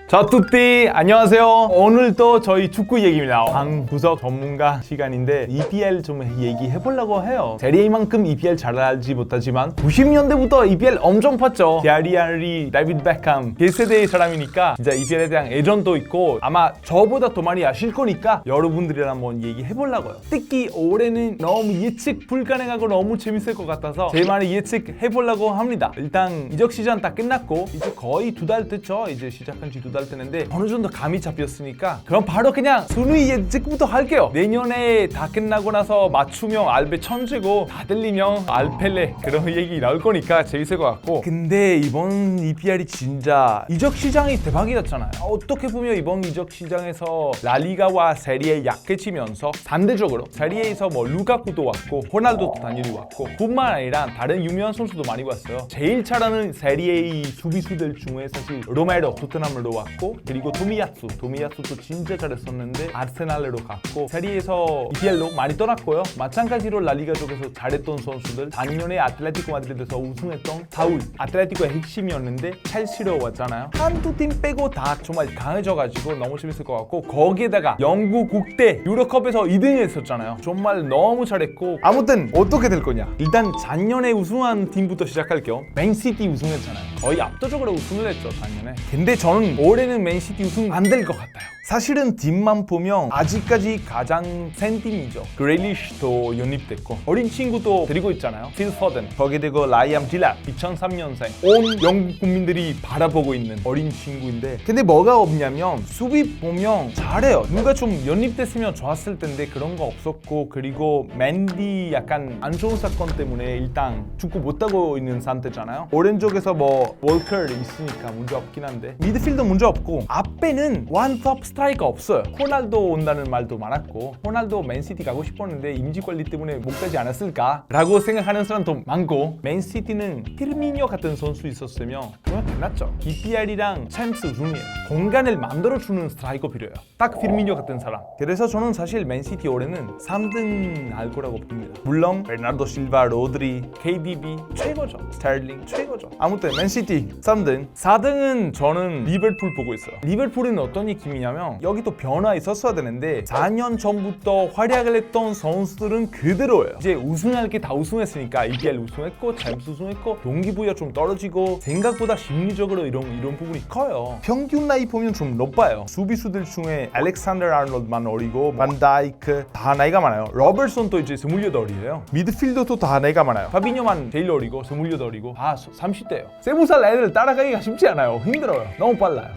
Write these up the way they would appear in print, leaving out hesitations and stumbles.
Ciao a tutti, 안녕하세요. 오늘도 저희 축구 얘기입니다. 방구석 전문가 시간인데 EPL 좀 얘기해보려고 해요. 세리에만큼 EPL 잘 알지 못하지만 90년대부터 EPL 엄청 봤죠. 티에리 헨리, 데이비드 베컴 그 세대의 사람이니까 진짜 EPL에 대한 애정도 있고 아마 저보다 더 많이 아실 거니까 여러분들이랑 한번 얘기해보려고요. 특히 올해는 너무 예측 불가능하고 너무 재밌을 것 같아서 제 말을 예측해보려고 합니다. 일단 이적 시장 다 끝났고 이제 거의 2달 됐죠. 이제 시작한 지 2달 됐는데 어느 정도 감이 잡혔으니까 그럼 바로 그냥 순위 예측부터 할게요. 내년에 다 끝나고 나서 맞추면 알베 천재고 다 들리면 알펠레 그런 얘기 나올 거니까 재밌을 것 같고, 근데 이번 EPL이 진짜 이적 시장이 대박이었잖아요. 어떻게 보면 이번 이적 시장에서 라리가와 세리에 약해지면서 반대적으로 세리에에서 뭐 루카쿠도 왔고 호날두도 당연히 왔고 뿐만 아니라 다른 유명한 선수도 많이 왔어요. 제일 잘하는 세리에의 수비수들 중에 사실 로메로 토트넘으로 왔고, 그리고 도미야수도 진짜 잘했었는데 아르세날로 갔고, 세리에에서 EPL로 많이 떠났고요. 마찬가지로 라리가 쪽에서 잘했던 선수들 작년에 아틀레티코 마드리드에서 우승했던 사울 아틀레티코의 핵심이었는데 첼시로 왔잖아요. 한두 팀 빼고 다 정말 강해져가지고 너무 재밌을 것 같고, 거기에다가 영국 국대 유로컵에서 2등 했었잖아요. 정말 너무 잘했고, 아무튼 어떻게 될 거냐, 일단 작년에 우승한 팀부터 시작할게요. 맨시티 우승했잖아요. 거의 압도적으로 우승을 했죠 작년에. 근데 저는 올해는 맨시티 우승 안 될 것 같아요. 사실은 팀만 보면 아직까지 가장 센 팀이죠. 그레일리시도 영입됐고 어린 친구도 데리고 있잖아요. 필 포든, 거기에 대고 라이암 딜랍 2003년생 온 영국 국민들이 바라보고 있는 어린 친구인데, 근데 뭐가 없냐면 수비 보면 잘해요. 누가 좀 영입됐으면 좋았을 텐데 그런 거 없었고, 그리고 맨디 약간 안 좋은 사건 때문에 일단 축구 못하고 있는 상태잖아요. 오른쪽에서 뭐 월커 있으니까 문제 없긴 한데 미드필더 문제 없고 앞에는 원톱 스트라이커 없어요. 호날두 온다는 말도 많았고, 호날두 맨시티 가고 싶었는데 임지 관리 때문에 못 가지 않았을까 라고 생각하는 사람도 많고, 맨시티는 피르미뉴 같은 선수 있었으면 그러면 끝났죠. EPL이랑 챔스 우승이에요. 공간을 만들어주는 스트라이커 필요해요. 딱 피르미뉴 같은 사람. 그래서 저는 사실 맨시티 올해는 3등 할 거라고 봅니다. 물론 베르나르도 실바, 로드리, KDB 최고죠. 스타일링 최고죠. 아무튼 맨시티 3등. 4등은 저는 리버풀 보고 있어요. 리버풀은 어떤 느낌이냐면 여기 또 변화 있었어야 되는데 4년 전부터 활약을 했던 선수들은 그대로예요. 이제 우승할 게 다 우승했으니까 EPL 우승했고 챔스 우승했고 동기부여 좀 떨어지고 생각보다 심리적으로 이런 부분이 커요. 평균 나이 보면 좀 높아요. 수비수들 중에 알렉산더 아놀드만 어리고 반다이크 다 나이가 많아요. 로버슨도 이제 28이에요. 미드필더도 다 나이가 많아요. 파비뇨만 제일 어리고 28이고 다 30대예요. 20살 애들 따라가기가 쉽지 않아요. 힘들어요. 너무 빨라요.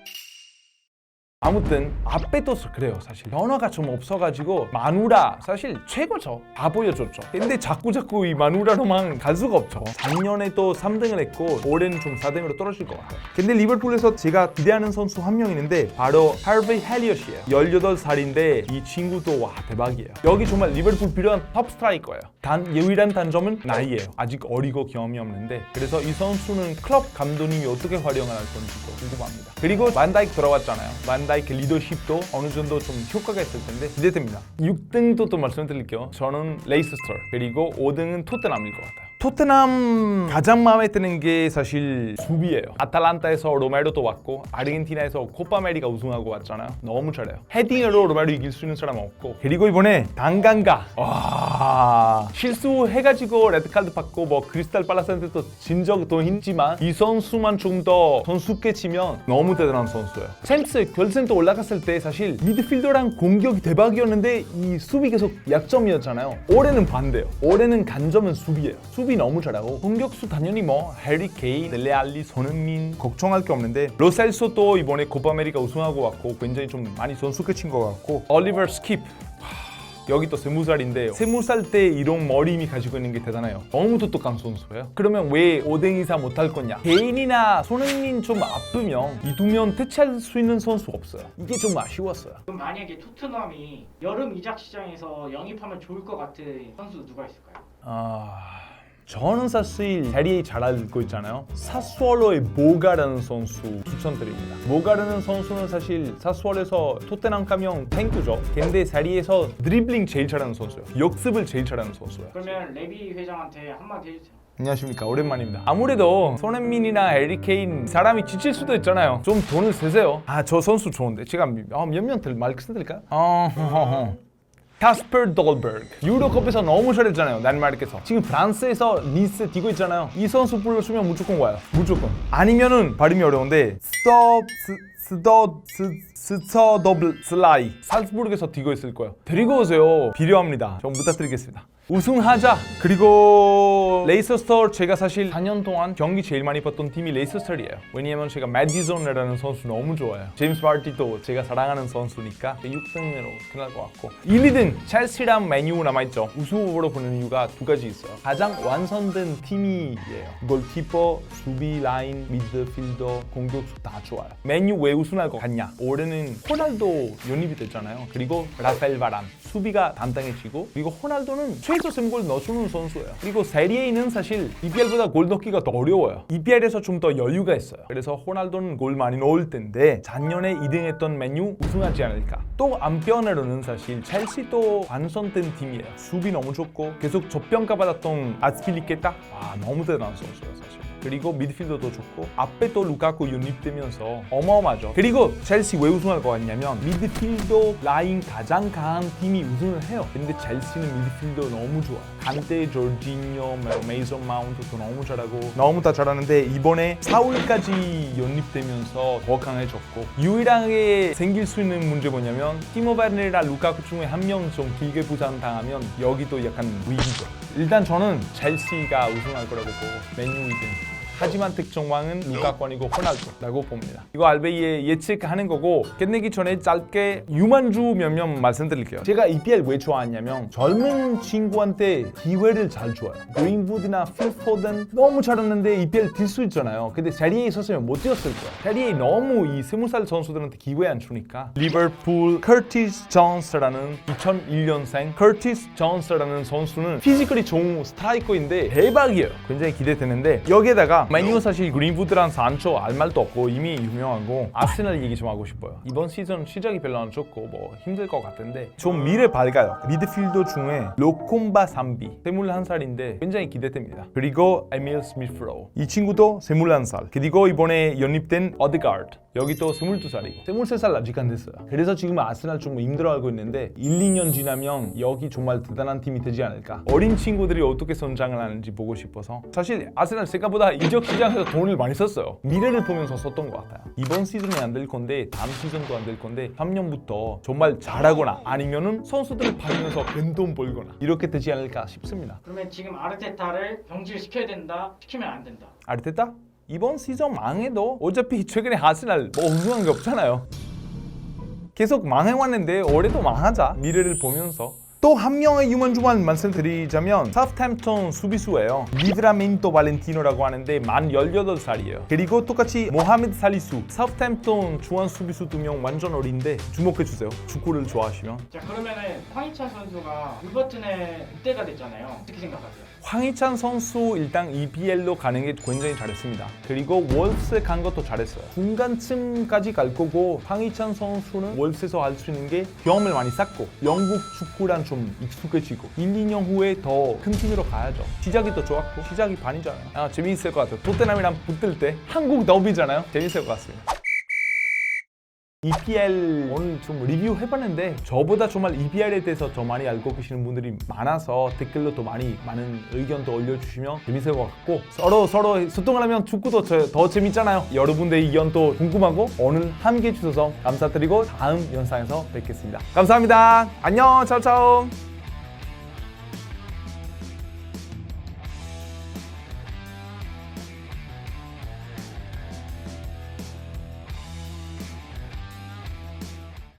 아무튼 앞에 또 그래요. 사실 변화가 좀 없어가지고 마누라 사실 최고죠. 다 보여줬죠. 근데 자꾸 이 마누라로만 갈 수가 없죠. 작년에 또 3등을 했고 올해는 좀 4등으로 떨어질 것 같아요. 근데 리버풀에서 제가 기대하는 선수 한 명 있는데 바로 하비 헬리엇이에요. 18살인데 이 친구도 와 대박이에요. 여기 정말 리버풀 필요한 톱 스트라이커예요. 유일한 단점은 나이예요. 아직 어리고 경험이 없는데, 그래서 이 선수는 클럽 감독님이 어떻게 활용을 할 건지도 궁금합니다. 그리고 반다이크 들어왔잖아요. 반다이크 리더십도 어느 정도 좀 효과가 있을 텐데 기대됩니다. 6등도 또 말씀드릴게요. 저는 레이스터, 그리고 5등은 토트넘일 것 같아요. 토트넘 가장 마음에 드는 게 사실 수비예요. 아탈란타에서 로메로도 왔고 아르헨티나에서 코파 아메리카 우승하고 왔잖아요. 너무 잘해요. 헤딩으로 로메로 이길 수 있는 사람은 없고, 그리고 이번에 단강가 실수해가지고 레드카드 받고 뭐 크리스탈 팔라스한테도 진 적도 있지만 이 선수만 좀 더 선수께 치면 너무 대단한 선수예요. 챔스 결승도 올라갔을 때 사실 미드필더랑 공격이 대박이었는데 이 수비 계속 약점이었잖아요. 올해는 반대예요. 올해는 간점은 수비예요. 수비 너무 잘하고 공격수 당연히 뭐 해리 케인, 델레 알리, 손흥민 걱정할 게 없는데, 로셀소도 이번에 코파 아메리카 우승하고 왔고 굉장히 좀 많이 선수께 친 것 같고, 올리버 스킵 여기 또 20살인데 20살 때 이런 머리미 가지고 있는 게 대단해요. 너무 똑똑한 선수예요. 그러면 왜 5등 이상 못할 거냐? 개인이나 손흥민 좀 아프면 이 두 명 대체할 수 있는 선수 없어요. 이게 좀 아쉬웠어요. 그럼 만약에 토트넘이 여름 이적 시장에서 영입하면 좋을 것 같은 선수 누가 있을까요? 저는 사실 세리에 잘 알고 있잖아요. 사스월로의 모가라는 선수 추천드립니다. 모가라는 선수는 사실 사스월에서 토트넘 가면 탱크죠. 근데 세리에에서 드리블링 제일 잘하는 선수예요. 역습을 제일 잘하는 선수예요. 그러면 레비 회장한테 한마디 해주세요. 안녕하십니까, 오랜만입니다. 아무래도 손흥민이나 해리 케인 사람이 지칠 수도 있잖아요. 좀 돈을 쓰세요. 저 선수 좋은데 제가 몇명 말씀드릴까요? 카스퍼 돌베르그. 유로컵에서 너무 잘했잖아요, 덴마크에서. 지금 프랑스에서 니스 뛰고 있잖아요. 이 선수 불러주면 무조건 와요. 무조건. 아니면은 발음이 어려운데 스터더블 슬라이 살츠부르크에서 뛰고 있을 거예요. 데리고 오세요. 필요합니다. 좀 부탁드리겠습니다. 우승하자. 그리고 레이서스터, 제가 사실 4년 동안 경기 제일 많이 봤던 팀이 레이서스터예요. 왜냐면 제가 매디슨이라는 선수 너무 좋아해요. 제임스 바티도 제가 사랑하는 선수니까 6등으로 끝날 것 같고, 1, 2등 첼시랑 맨유 남아있죠. 우승 후보로 보는 이유가 두 가지 있어요. 가장 완성된 팀이에요. 골키퍼, 수비 라인, 미드필더, 공격수 다 좋아요. 맨유 왜 우승할 것 같냐? 올해는 호날두 영입이 됐잖아요. 그리고 라파엘 바란, 수비가 단단해지고, 그리고 호날두는 최소 3골 넣어주는 선수예요. 그리고 세리에는 사실 EPL보다 골 넣기가 더 어려워요. EPL에서 좀 더 여유가 있어요. 그래서 호날두는 골 많이 넣을 텐데 작년에 2등했던 맨유 우승하지 않을까. 또 한편으로는 사실 첼시도 완성된 팀이에요. 수비 너무 좋고 계속 저평가받았던 아스필리케타, 너무 대단한 선수예요 사실. 그리고 미드필더도 좋고 앞에 또 루카쿠 유입되면서 어마어마하죠. 그리고 첼시 왜 우승할 것 같냐면 미드필더 라인 가장 강한 팀이 우승을 해요. 근데 첼시는 미드필더 너무 좋아요. 칸테, 조르지뇨, 메이son 마운트도 너무 잘하고 너무 다 잘하는데 이번에 사울까지 연립되면서 더 강해졌고, 유일하게 생길 수 있는 문제 뭐냐면 티모 베르네랑 루카쿠 중에 한 명 좀 길게 부상당하면 여기도 약간 위기죠. 일단 저는 첼시가 우승할 거라고 보고 맨유 2등. 하지만 득점왕은 루카쿠 아니고 호날두라고 봅니다. 이거 알베이에 예측하는 거고, 끝내기 전에 짧게 유만주 몇명 말씀드릴게요. 제가 EPL 왜 좋아하냐면 젊은 친구한테 기회를 잘 줘요. 그린우드나 필 포든 너무 잘했는데 EPL 뛸 수 있잖아요. 근데 세리에 있었으면 못 뛰었을 거야. 세리에 너무 이 20살 선수들한테 기회 안 주니까. 리버풀 커티스 존스라는 2001년생 커티스 존스라는 선수는 피지컬이 좋은 스트라이커인데 대박이에요. 굉장히 기대되는데, 여기에다가 맨유 사실 그린우드랑 산초 알 말도 없고 이미 유명하고, 아스날 얘기 좀 하고 싶어요. 이번 시즌 시작이 별로 안 좋고 뭐 힘들 것 같은데 좀 미래 밝아요. 미드필더 중에 로콤바 삼비 21살인데 굉장히 기대됩니다. 그리고 에밀 스미스로, 이 친구도 21살. 그리고 이번에 연입된 어드가드, 여기 또 22살이고 23살 아직 안 됐어요. 그래서 지금 아스날 좀 힘들어하고 있는데 1, 2년 지나면 여기 정말 대단한 팀이 되지 않을까. 어린 친구들이 어떻게 성장을 하는지 보고 싶어서. 사실 아스날 생각보다 이적 시장에서 돈을 많이 썼어요. 미래를 보면서 썼던 것 같아요. 이번 시즌에 안 될 건데 다음 시즌도 안 될 건데 3년부터 정말 잘하거나 아니면은 선수들을 팔면서 벤돈 벌거나 이렇게 되지 않을까 싶습니다. 그러면 지금 아르테타를 경질시켜야 된다, 시키면 안 된다. 아르테타? 이번 시즌 망해도 어차피 최근에 아스날 뭐 우승한 게 없잖아요. 계속 망해왔는데 올해도 망하자, 미래를 보면서. 또 한 명의 유망주만 말씀드리자면 사우스햄프턴 수비수예요. 리브라멘토 발렌티노라고 하는데 만 18살이에요. 그리고 똑같이 모하메드 살리수, 사우스햄프턴 중앙 수비수 2명 완전 어린데 주목해주세요. 축구를 좋아하시면. 자, 그러면은 황희찬 선수가 울버튼의 늑대가 됐잖아요. 어떻게 생각하세요? 황희찬 선수 일단 EPL로 가는 게 굉장히 잘했습니다. 그리고 월스 간 것도 잘했어요. 중간쯤까지 갈 거고, 황희찬 선수는 월스에서 할 수 있는 게 경험을 많이 쌓고 영국 축구랑 좀 익숙해지고 1, 2년 후에 더 큰 팀으로 가야죠. 시작이 더 좋았고 시작이 반이잖아요. 재미있을 것 같아요. 토트넘이랑 붙을 때 한국 더비잖아요. 재밌을 것 같습니다. EPL 오늘 좀 리뷰해봤는데 저보다 정말 EPL에 대해서 더 많이 알고 계시는 분들이 많아서 댓글로 더 많은 의견도 올려주시면 재밌을 것 같고, 서로 소통을 하면 축구도 더 재밌잖아요. 여러분들의 의견도 궁금하고, 오늘 함께 해주셔서 감사드리고 다음 영상에서 뵙겠습니다. 감사합니다. 안녕, 차오차오.